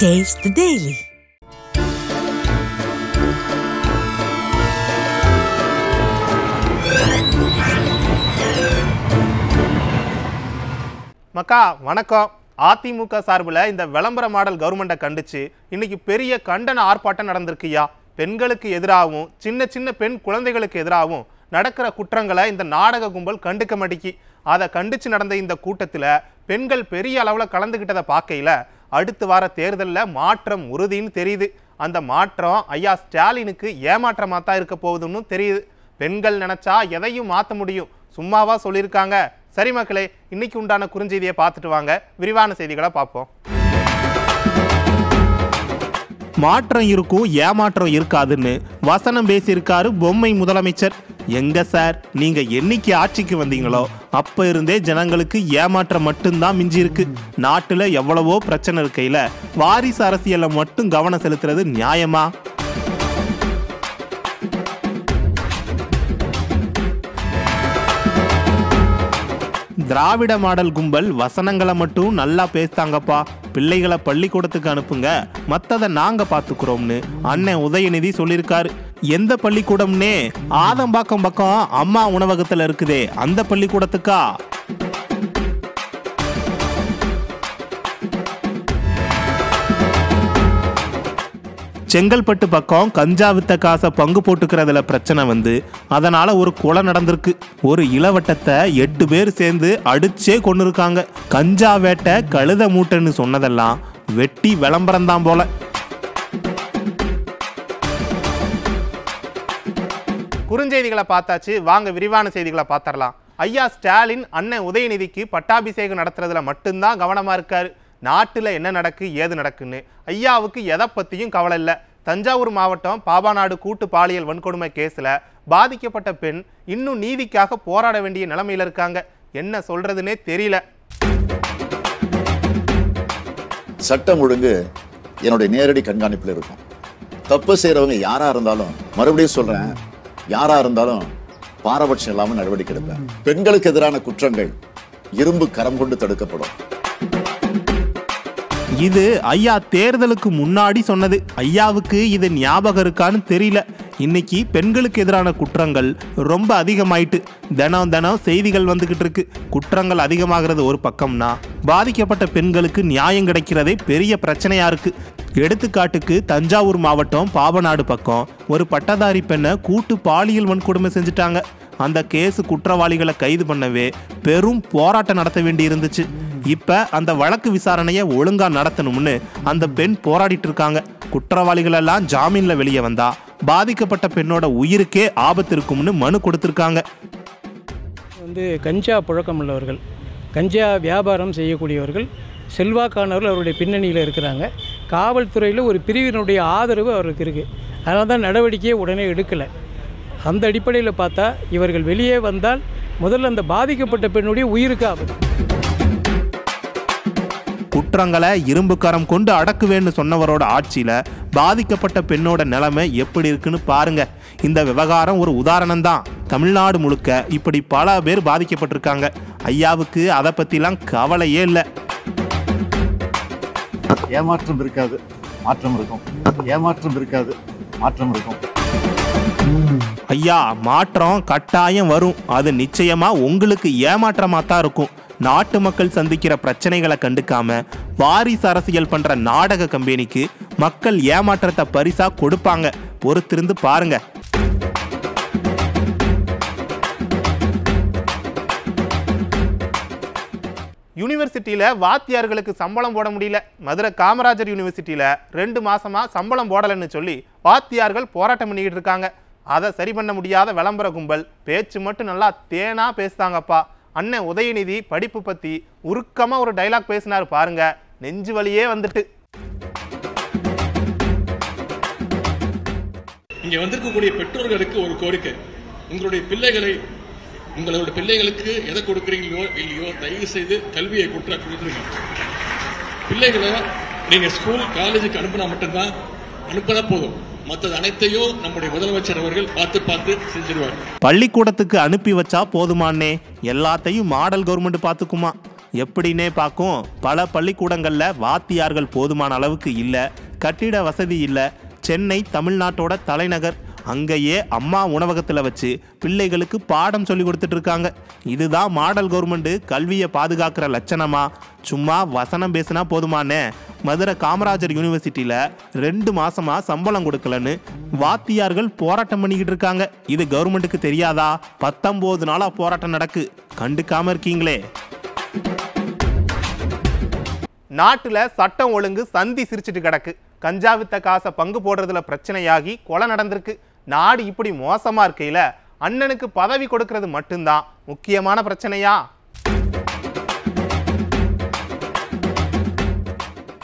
Taste the Daily. மக்கா வணக்கம். அதிமுக சார்பில் இந்த விளம்பர மாடல் கவர்மெண்ட்டை கண்டிச்சு இன்னைக்கு பெரிய கண்டன ஆர்ப்பாட்டம் நடந்திருக்குயா. பெண்களுக்கு எதிராகவும் சின்ன சின்ன பெண் குழந்தைகளுக்கு எதிராகவும் நடக்கிற குற்றங்களை இந்த நாடக கும்பல் கண்டுக்க மாட்டேங்கி. அதை கண்டிச்சு நடந்த இந்த கூட்டத்தில் பெண்கள் பெரிய அளவில் கலந்துக்கிட்டதை பார்க்கையில் அடுத்து வார தேர்தலில் மாற்றம் உறுதின்னு தெரியுது. அந்த மாற்றம் ஐயா ஸ்டாலினுக்கு ஏமாற்றமாக தான் இருக்க போகுதுன்னு தெரியுது. பெண்கள் நினச்சா எதையும் மாற்ற முடியும், சும்மாவா சொல்லியிருக்காங்க. சரி மக்களே, இன்னைக்கு உண்டான குறுஞ்செய்தியை பார்த்துட்டு வாங்க, விரிவான செய்திகளை பார்ப்போம். மாற்றம் இருக்கும், ஏமாற்றம் இருக்காதுன்னு வசனம் பேசியிருக்காரு பொம்மை முதலமைச்சர். எங்க சார், நீங்க என்னைக்கு ஆட்சிக்கு வந்தீங்களோ அப்ப இருந்தே ஜனங்களுக்கு ஏமாற்றம் மட்டும்தான் மிஞ்சி இருக்கு. நாட்டுல எவ்வளவோ பிரச்சனை இருக்கையில வாரிசு அரசியல்ல மட்டும் கவனம் செலுத்துறது நியாயமா? திராவிட மாடல் கும்பல் வசனங்களை மட்டும் நல்லா பேசுதாங்கப்பா, பிள்ளைகளை பள்ளிக்கூடத்துக்கு அனுப்புங்க, மற்றதை நாங்க பார்த்துக்கிறோம்னு அண்ணன் உதயநிதி சொல்லியிருக்காரு. எந்த பள்ளிக்கூடம்னே? ஆதம்பாக்கம் பக்கம் அம்மா உணவகத்தில் இருக்குதே, அந்த பள்ளிக்கூடத்துக்கா? செங்கல்பட்டு பக்கம் கஞ்சா வித்த காசை பங்கு போட்டுக்கிறதுல பிரச்சனை வந்து அதனால ஒரு கொலை நடந்திருக்கு. ஒரு இளவட்டத்தை 8 பேர் சேர்ந்து அடிச்சே கொண்டு இருக்காங்க. கஞ்சா வேட்டை கழுத மூட்டைன்னு சொன்னதெல்லாம் வெட்டி விளம்பரம் தான் போல. குறுஞ்செய்திகளை பார்த்தாச்சு, வாங்க விரிவான செய்திகளை பார்த்தரலாம். ஐயா ஸ்டாலின் அண்ணன் உதயநிதிக்கு பட்டாபிஷேகம் நடத்துறதுல மட்டும்தான் கவனமா இருக்காரு. நாட்டில் என்ன நடக்கு ஏது நடக்குன்னு ஐயாவுக்கு எதை பற்றியும் கவலை இல்லை. தஞ்சாவூர் மாவட்டம் பாபாநாடு கூட்டு பாலியல் வன்கொடுமை கேஸில் பாதிக்கப்பட்ட பெண் இன்னும் நீதிக்காக போராட வேண்டிய நிலைமையில் இருக்காங்க. என்ன சொல்றதுன்னே தெரியல. சட்டம் ஒழுங்கு என்னுடைய நேரடி கண்காணிப்பில் இருக்கும். தப்பு செய்கிறவங்க யாரா இருந்தாலும், மறுபடியும் சொல்றேன், யாரா இருந்தாலும் பாரபட்சம் இல்லாமல் நடவடிக்கை எடுப்பேன். பெண்களுக்கு எதிரான குற்றங்கள் இரும்பு கரம் கொண்டு தடுக்கப்படும். இது ஐயா தேர்தலுக்கு முன்னாடி சொன்னது. ஐயாவுக்கு இது ஞாபகம் இருக்கான்னு தெரியல. இன்னைக்கு பெண்களுக்கு எதிரான குற்றங்கள் ரொம்ப அதிகமாயிட்டு தினம் செய்திகள் வந்துகிட்டு இருக்கு. குற்றங்கள் அதிகமாகிறது ஒரு பக்கம்னா, பாதிக்கப்பட்ட பெண்களுக்கு நியாயம் கிடைக்கிறதே பெரிய பிரச்சனையா இருக்கு. எடுத்துக்காட்டுக்கு தஞ்சாவூர் மாவட்டம் பாபநாடு பக்கம் ஒரு பட்டதாரி பெண்ணை கூட்டு பாலியல் வன்கொடுமை செஞ்சுட்டாங்க. அந்த கேஸ் குற்றவாளிகளை கைது பண்ணவே பெரும் போராட்டம் நடத்த வேண்டி இருந்துச்சு. இப்ப அந்த வழக்கு விசாரணையை ஒழுங்கா நடத்தணும்னு அந்த பெண் போராடிட்டு இருக்காங்க. குற்றவாளிகள் எல்லாம் ஜாமீன்ல வெளியே வந்தா பாதிக்கப்பட்ட பெண்ணோட உயிருக்கே ஆபத்து இருக்கும்னு மனு கொடுத்திருக்காங்க. கஞ்சா புழக்கம் உள்ளவர்கள், கஞ்சா வியாபாரம் செய்யக்கூடியவர்கள், செல்வாக்கானவர்கள் அவருடைய பின்னணியில் இருக்கிறாங்க. காவல்துறையில் ஒரு பிரிவினுடைய ஆதரவு அவருக்கு இருக்குது. அதனால தான் நடவடிக்கையை உடனே எடுக்கலை. அந்த அடிப்படையில் பார்த்தா இவர்கள் வெளியே வந்தால் முதல்ல அந்த பாதிக்கப்பட்ட பெண்ணுடைய உயிருக்கு ஆபத்து. குற்றங்களை இரும்பு கரம் கொண்டு அடக்குவேன்னு சொன்னவரோட ஆட்சியில பாதிக்கப்பட்ட பெண்ணோட நிலைமை எப்படி இருக்குன்னு பாருங்க. இந்த விவகாரம் ஒரு உதாரணம் தான். தமிழ்நாடு முழுக்க இப்படி பல பேர் பாதிக்கப்பட்டிருக்காங்க. ஐயாவுக்கு அதை பத்திலாம் கவலையே இல்லை. ஏமாற்றம் இருக்காது, மாற்றம் இருக்கும். ஏமாற்றம் இருக்காது, மாற்றம் இருக்கும். ஐயா, மாற்றம் கட்டாயம் வரும். அது நிச்சயமா உங்களுக்கு ஏமாற்றமா தான் இருக்கும். நாட்டு மக்கள் சந்திக்கிற பிரச்சனைகளை கண்டுக்காம வாரிசு அரசியல் பண்ற நாடக கம்பெனிக்கு மக்கள் ஏமாற்றத்தை பரிசா கொடுப்பாங்க. பொறுத்திருந்து பாருங்க. யூனிவர்சிட்டியில வாத்தியார்களுக்கு சம்பளம் போட முடியல. மதுரை காமராஜர் யூனிவர்சிட்டியில 2 மாசமா சம்பளம் போடலன்னு சொல்லி வாத்தியார்கள் போராட்டம் பண்ணிக்கிட்டு இருக்காங்க. அதை சரி பண்ண முடியாத விளம்பர கும்பல் பேச்சு மட்டும் நல்லா தேனா பேசுதாங்கப்பா. அண்ணன் உதயநிதி படிப்பு பத்தி உருக்கமா ஒரு டைலாக் பேசினாரு பாருங்க, நெஞ்சு வலியே வந்துட்டு. இங்க வந்திருக்கக்கூடிய பெற்றோர்களுக்கு ஒரு கோரிக்கை, உங்களுடைய பிள்ளைகளுக்கு எதை கொடுக்குறீங்களோ இல்லையோ தயவு செய்து கல்வியை கொடுத்துருங்க. பிள்ளைகளை நீங்க ஸ்கூல் காலேஜுக்கு அனுப்பினா மட்டும்தான், அனுப்பினா போதும். மற்றது அனைத்தையும் நம்முடைய முதலமைச்சர் அவர்கள் பார்த்து செஞ்சிருவார். பள்ளிக்கூடத்துக்கு அனுப்பி வச்சா போதுமானே, எல்லாத்தையும் மாடல் கவர்மெண்ட் பார்த்துக்குமா? எப்படின்னே பார்க்கும் பல பள்ளிக்கூடங்களில் வாத்தியார்கள் போதுமான அளவுக்கு இல்லை, கட்டிட வசதி இல்லை. சென்னை தமிழ்நாட்டோட தலைநகர், அங்கேயே அம்மா உணவகத்தில் வச்சு பிள்ளைகளுக்கு பாடம் சொல்லி கொடுத்துட்டு இருக்காங்க. இதுதான் மாடல் கவர்மெண்ட் கல்வியை பாதுகாக்கிற லட்சணமா? சும்மா வசனம் பேசினா போதுமானே. மதுரை காமராஜர் யூனிவர்சிட்டியில் 2 மாசமா சம்பளம் கொடுக்கலன்னு வாத்தியார்கள் போராட்டம் பண்ணிக்கிட்டு இருக்காங்க. இது கவர்மெண்ட்டுக்கு தெரியாதா? 19 நாளா போராட்டம் நடக்கு, கண்டுக்காம இருக்கீங்களே. நாட்டுல சட்டம் ஒழுங்கு சந்தி சிரிச்சிட்டு கிடக்கு. கஞ்சா வித்த காசை பங்கு போடுறதுல பிரச்சனையாகி கொலை நடந்திருக்கு. நாடு இப்படி மோசமா இருக்கையில அண்ணனுக்கு பதவி கொடுக்கிறது மட்டும்தான் முக்கியமான பிரச்சனையா?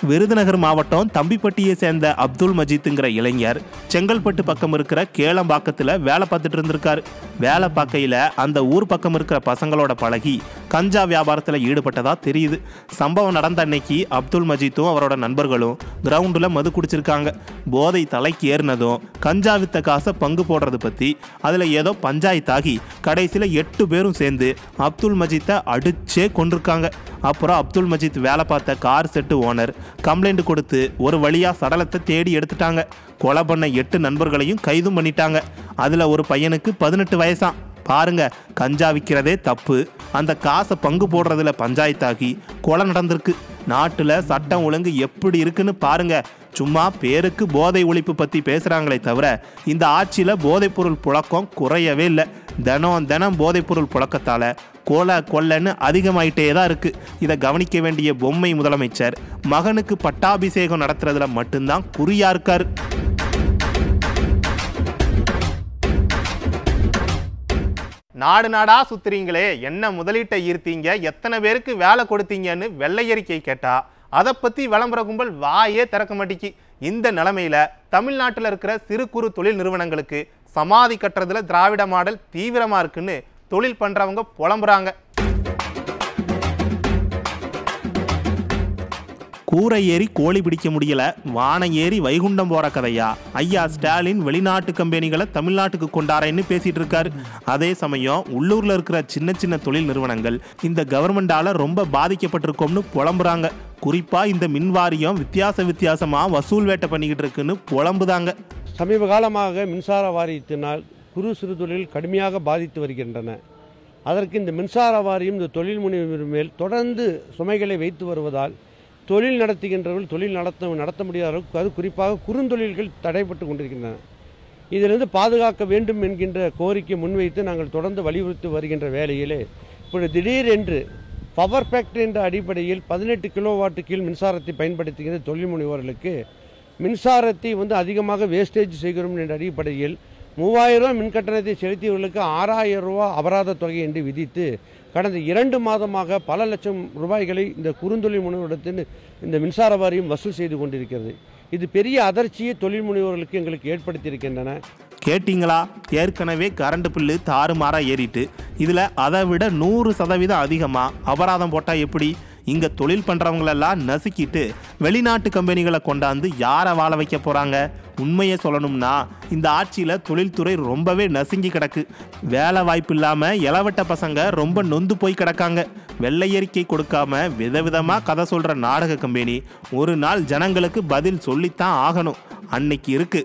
விருதுநகர் மாவட்டம் தம்பிப்பட்டியை சேர்ந்த அப்துல் மஜீத்துங்கிற இளைஞர் செங்கல்பட்டு பக்கம் இருக்கிற கேளம்பாக்கத்தில் வேலை பார்த்துட்டு இருந்திருக்காரு. வேலை பார்க்கையில் அந்த ஊர் பக்கம் இருக்கிற பசங்களோட பழகி கஞ்சா வியாபாரத்தில் ஈடுபட்டதா தெரியுது. சம்பவம் நடந்த அன்னைக்கு அப்துல் மஜீத்தும் அவரோட நண்பர்களும் கிரவுண்டில் மது குடிச்சிருக்காங்க. போதை தலைக்கு ஏறினதும் கஞ்சா வித்த காசை பங்கு போடுறது பற்றி அதில் ஏதோ பஞ்சாயத்தாகி கடைசியில் 8 பேரும் சேர்ந்து அப்துல் மஜீத்தை அடிச்சே கொண்டிருக்காங்க. அப்புறம் அப்துல் மஜீத் வேலை பார்த்த கார் செட்டு ஓனர் கம்ப்ளைண்ட் கொடுத்து ஒரு வழியாக சடலத்தை தேடி எடுத்துட்டாங்க. கொலை பண்ண 8 நண்பர்களையும் கைதும் பண்ணிட்டாங்க. அதில் ஒரு பையனுக்கு 18 வயசாம். பாருங்க, கஞ்சா விற்கிறதே தப்பு, அந்த காசை பங்கு போடுறதுல பஞ்சாயத்தாகி கொலை நடந்திருக்கு. நாட்டில் சட்டம் ஒழுங்கு எப்படி இருக்குன்னு பாருங்க. சும்மா பேருக்கு போதை ஒழிப்பு பற்றி பேசுகிறாங்களே தவிர இந்த ஆட்சியில் போதைப்பொருள் புழக்கம் குறையவே இல்லை. தினம் போதைப்பொருள் புழக்கத்தால் கொள்ளைன்னு அதிகமாயிட்டே தான் இருக்குது. இதை கவனிக்க வேண்டிய பொம்மை முதலமைச்சர் மகனுக்கு பட்டாபிஷேகம் நடத்துறதுல மட்டும்தான் குறியா இருக்காரு. நாடு நாடா சுத்துறீங்களே, என்ன முதலீட்டை ஈர்த்தீங்க, எத்தனை பேருக்கு வேலை கொடுத்தீங்கன்னு வெள்ளை அறிக்கை கேட்டா அதை பற்றி விளம்பர கும்பல் வாயே திறக்க மாட்டேங்கி. இந்த நிலைமையில தமிழ்நாட்டில் இருக்கிற சிறு குறு தொழில் நிறுவனங்களுக்கு சமாதி கட்டுறதுல திராவிட மாடல் தீவிரமா இருக்குன்னு தொழில் பண்றவங்க புலம்புறாங்க. கூரை ஏறி கோழி பிடிக்க முடியல, வானம் ஏறி வைகுண்டம் போற கதையா? ஐயா ஸ்டாலின் வெளிநாட்டு கம்பெனிகளை தமிழ்நாட்டுக்கு கொண்டாரன்னு பேசிட்டு இருக்காரு. அதே சமயம் உள்ளூர்ல இருக்கிற சின்ன சின்ன தொழில் நிறுவனங்கள் இந்த கவர்மெண்டால ரொம்ப பாதிக்கப்பட்டிருக்கோம்னு புலம்புறாங்க. குறிப்பா இந்த மின்வாரியம் வித்தியாசமா வசூல் வேட்டை பண்ணிக்கிட்டு இருக்குன்னு புலம்புதாங்க. சமீப காலமாக மின்சார வாரியத்தினால் குறு சிறு தொழில் கடுமையாக பாதித்து வருகின்றன. அதற்கு இந்த மின்சார வாரியம் இந்த தொழில் முனைவர் மேல் தொடர்ந்து சுமைகளை வைத்து வருவதால் தொழில் நடத்துகின்றவர்கள் தொழில் நடத்த முடியாத அளவுக்கு, அது குறிப்பாக குறுந்தொழில்கள் தடைப்பட்டு கொண்டிருக்கின்றன. இதிலிருந்து பாதுகாக்க வேண்டும் என்கின்ற கோரிக்கை முன்வைத்து நாங்கள் தொடர்ந்து வலியுறுத்தி வருகின்ற வேளையிலே இப்படி திடீரென்று பவர் ஃபேக்டரி என்ற அடிப்படையில் 18 கிலோவாட்டு கீழ் மின்சாரத்தை பயன்படுத்துகின்ற தொழில் முனைவோர்களுக்கு மின்சாரத்தை அதிகமாக வேஸ்டேஜ் செய்கிறோம் என்ற அடிப்படையில் 3000 ரூபா மின் கட்டணத்தை செலுத்தியவர்களுக்கு 6000 ரூபா அபராத தொகை என்று விதித்து கடந்த 2 மாதமாக பல லட்சம் ரூபாய்களை இந்த குறுந்தொழில் முனைவோரிடத்தில் இந்த மின்சார வாரியம் வசூல் செய்து கொண்டிருக்கிறது. இது பெரிய அதிர்ச்சியை தொழில் முனைவோர்களுக்கு எங்களுக்கு ஏற்படுத்தியிருக்கின்றன. கேட்டிங்களா? ஏற்கனவே கரண்ட் பில்லு தாறுமாறா ஏறிட்டு இதில் அதை விட 100% அதிகமாக அபராதம் போட்டால் எப்படி? இங்கே தொழில் பண்ணுறவங்களெல்லாம் நசுக்கிட்டு வெளிநாட்டு கம்பெனிகளை கொண்டாந்து யாரை வாழ வைக்க போகிறாங்க? உண்மையை சொல்லணும்னா இந்த ஆட்சியில் தொழில்துறை ரொம்பவே நசுங்கி கிடக்கு. வேலை வாய்ப்பு இல்லாமல் இளவட்ட பசங்க ரொம்ப நொந்து போய் கிடக்காங்க. வெள்ளை அறிக்கை கொடுக்காம விதவிதமாக கதை சொல்கிற நாடக கம்பெனி ஒரு நாள் ஜனங்களுக்கு பதில் சொல்லித்தான் ஆகணும். அன்னைக்கு இருக்கு.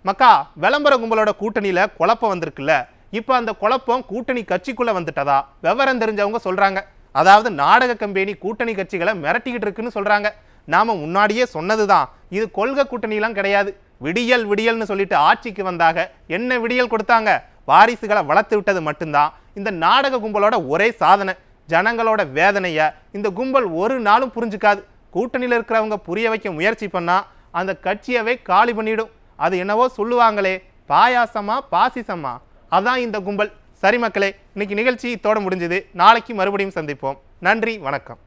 மக்கா, விளம்பர கும்பலோட கூட்டணியில குழப்பம் வந்திருக்குல்ல. இப்போ அந்த குழப்பம் கூட்டணி கட்சிக்குள்ள வந்துட்டதா விவரம் தெரிஞ்சவங்க சொல்றாங்க. அதாவது நாடக கம்பெனி கூட்டணி கட்சிகளை மிரட்டிக்கிட்டு இருக்குன்னு சொல்றாங்க. நாம முன்னாடியே சொன்னதுதான், இது கொள்கை கூட்டணிலாம் கிடையாது. விடியல்னு சொல்லிட்டு ஆட்சிக்கு வந்தாக என்ன விடியல் கொடுத்தாங்க? வாரிசுகளை வளர்த்து விட்டது மட்டும்தான் இந்த நாடக கும்பலோட ஒரே சாதனை. ஜனங்களோட வேதனைய இந்த கும்பல் ஒரு நாளும் புரிஞ்சுக்காது. கூட்டணியில் இருக்கிறவங்க புரிய வைக்க முயற்சி பண்ணா அந்த கட்சியவே காலி பண்ணிடும். அது என்னவோ சொல்லுவாங்களே, பாயாசமா பாசிசமா, அதான் இந்த கும்பல். சரி மக்களே, இன்னைக்கு நிகழ்ச்சி இத்தோட முடிஞ்சது. நாளைக்கு மறுபடியும் சந்திப்போம். நன்றி, வணக்கம்.